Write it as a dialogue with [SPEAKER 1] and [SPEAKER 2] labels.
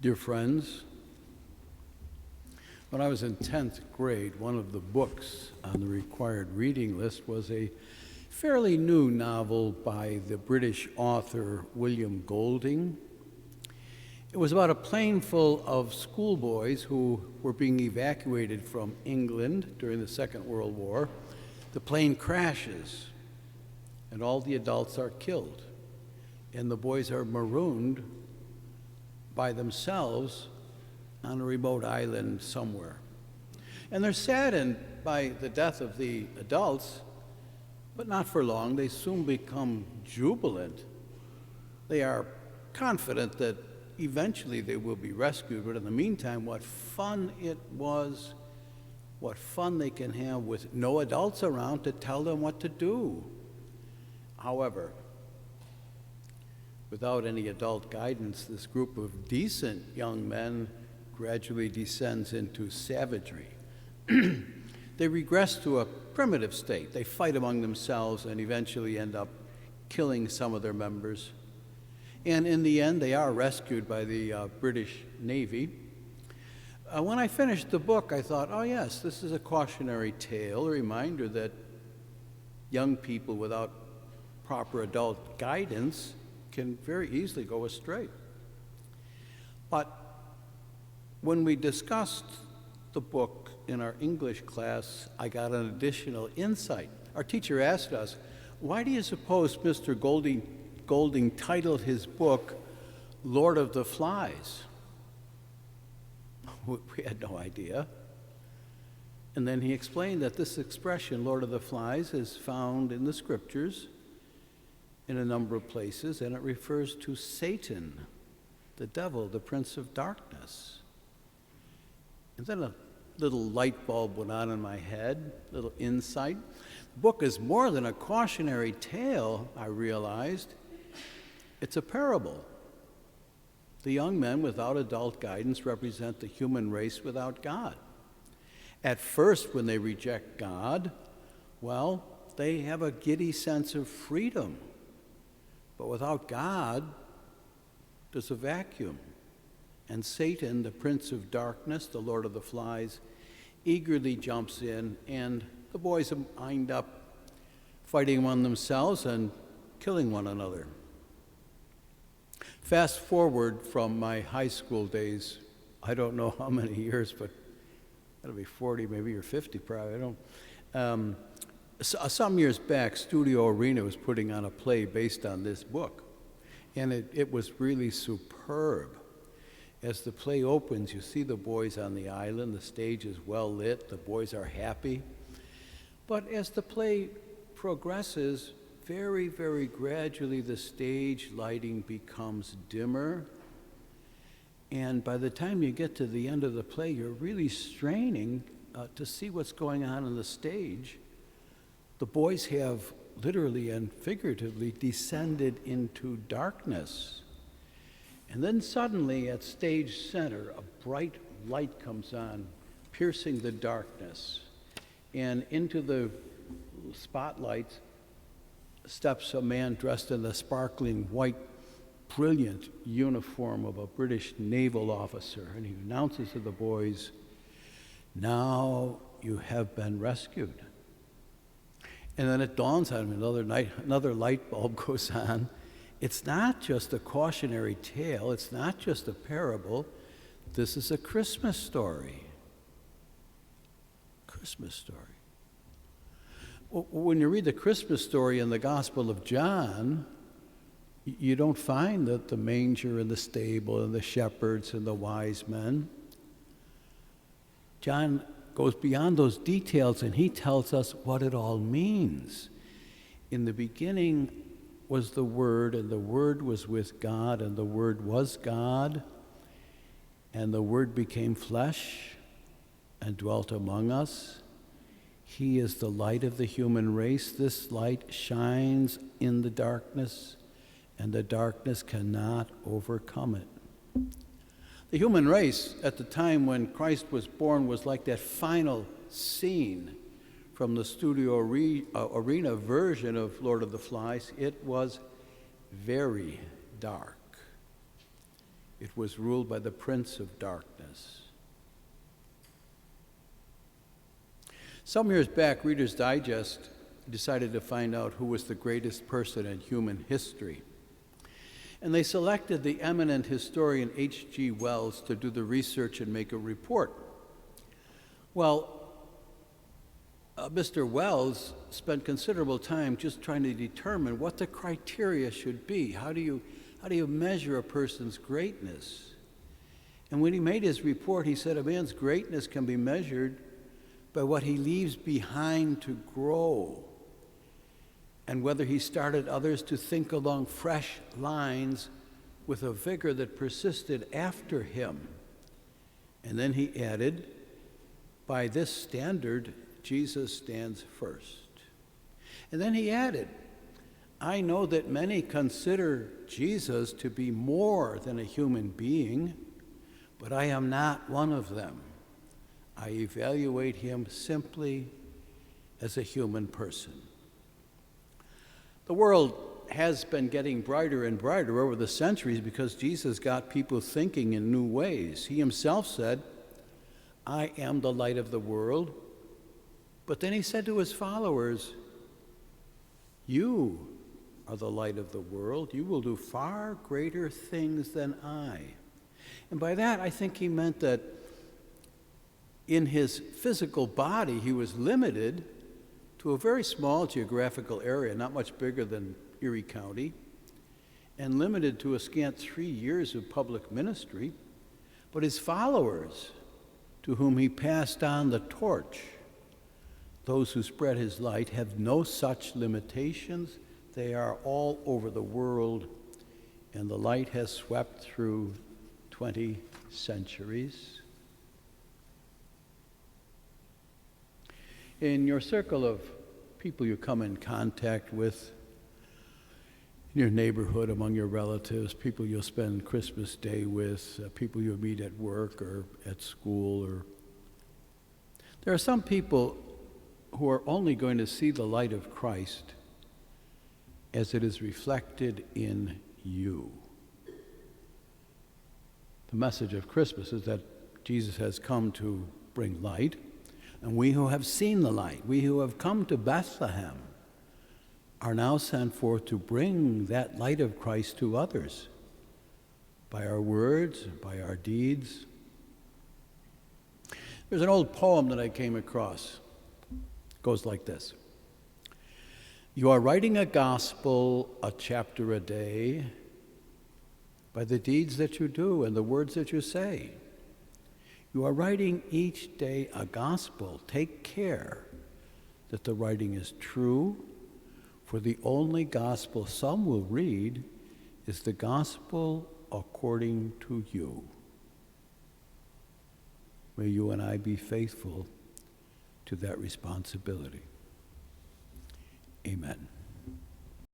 [SPEAKER 1] Dear friends, when I was in 10th grade, one of the books on the required reading list was a fairly new novel by the British author William Golding. It was about a plane full of schoolboys who were being evacuated from England during the Second World War. The plane crashes, and all the adults are killed, and the boys are marooned by themselves on a remote island somewhere. And they're saddened by the death of the adults, but not for long. They soon become jubilant. They are confident that eventually they will be rescued, but in the meantime, what fun it was, what fun they can have with no adults around to tell them what to do. However, without any adult guidance, this group of decent young men gradually descends into savagery. They regress to a primitive state. They fight among themselves and eventually end up killing some of their members. And in the end, they are rescued by the British Navy. When I finished the book, I thought, oh yes, this is a cautionary tale, a reminder that young people without proper adult guidance can very easily go astray. But when we discussed the book in our English class, I got an additional insight. Our teacher asked us, why do you suppose Mr. Golding titled his book Lord of the Flies? We had no idea. And then he explained that this expression, Lord of the Flies, is found in the scriptures in a number of places, and it refers to Satan, the devil, the prince of darkness. And then a little light bulb went on in my head, a little insight. The book is more than a cautionary tale, I realized. It's a parable. The young men without adult guidance represent the human race without God. At first, when they reject God, well, they have a giddy sense of freedom. But without God, there's a vacuum. And Satan, the prince of darkness, the Lord of the Flies, eagerly jumps in, and the boys wind up fighting among themselves and killing one another. Fast forward from my high school days, I don't know how many years, but that'll be 40, maybe, or 50 probably, I don't. Some years back, Studio Arena was putting on a play based on this book, and it was really superb. As the play opens, you see the boys on the island, the stage is well lit, the boys are happy. But as the play progresses, very, very gradually the stage lighting becomes dimmer, and by the time you get to the end of the play, you're really straining to see what's going on the stage. The boys have literally and figuratively descended into darkness. And then suddenly at stage center, a bright light comes on, piercing the darkness. And into the spotlight steps a man dressed in the sparkling white, brilliant uniform of a British naval officer. And he announces to the boys, "Now you have been rescued." And then it dawns on me, another light bulb goes on. It's not just a cautionary tale, it's not just a parable, this is a Christmas story. Christmas story. When you read the Christmas story in the Gospel of John, you don't find that the manger and the stable and the shepherds and the wise men. John goes beyond those details, and he tells us what it all means. In the beginning was the Word, and the Word was with God, and the Word was God, and the Word became flesh and dwelt among us. He is the light of the human race. This light shines in the darkness, and the darkness cannot overcome it. The human race at the time when Christ was born was like that final scene from the Studio Arena version of Lord of the Flies. It was very dark. It was ruled by the prince of darkness. Some years back, Reader's Digest decided to find out who was the greatest person in human history. And they selected the eminent historian H.G. Wells to do the research and make a report. Well, Mr. Wells spent considerable time just trying to determine what the criteria should be. How do you measure a person's greatness? And when he made his report, he said a man's greatness can be measured by what he leaves behind to grow, and whether he started others to think along fresh lines with a vigor that persisted after him. And then he added, by this standard, Jesus stands first. And then he added, I know that many consider Jesus to be more than a human being, but I am not one of them. I evaluate him simply as a human person. The world has been getting brighter and brighter over the centuries because Jesus got people thinking in new ways. He himself said, I am the light of the world. But then he said to his followers, you are the light of the world. You will do far greater things than I. And by that, I think he meant that in his physical body, he was limited to a very small geographical area, not much bigger than Erie County, and limited to a scant 3 years of public ministry. But his followers, to whom he passed on the torch, those who spread his light, have no such limitations. They are all over the world, and the light has swept through 20 centuries. In your circle of people you come in contact with, in your neighborhood, among your relatives, people you'll spend Christmas Day with, people you'll meet at work or at school, there are some people who are only going to see the light of Christ as it is reflected in you. The message of Christmas is that Jesus has come to bring light, and we who have seen the light, we who have come to Bethlehem, are now sent forth to bring that light of Christ to others by our words, by our deeds. There's an old poem that I came across. It goes like this. You are writing a gospel, a chapter a day, by the deeds that you do and the words that you say. You are writing each day a gospel. Take care that the writing is true, for the only gospel some will read is the gospel according to you. May you and I be faithful to that responsibility. Amen.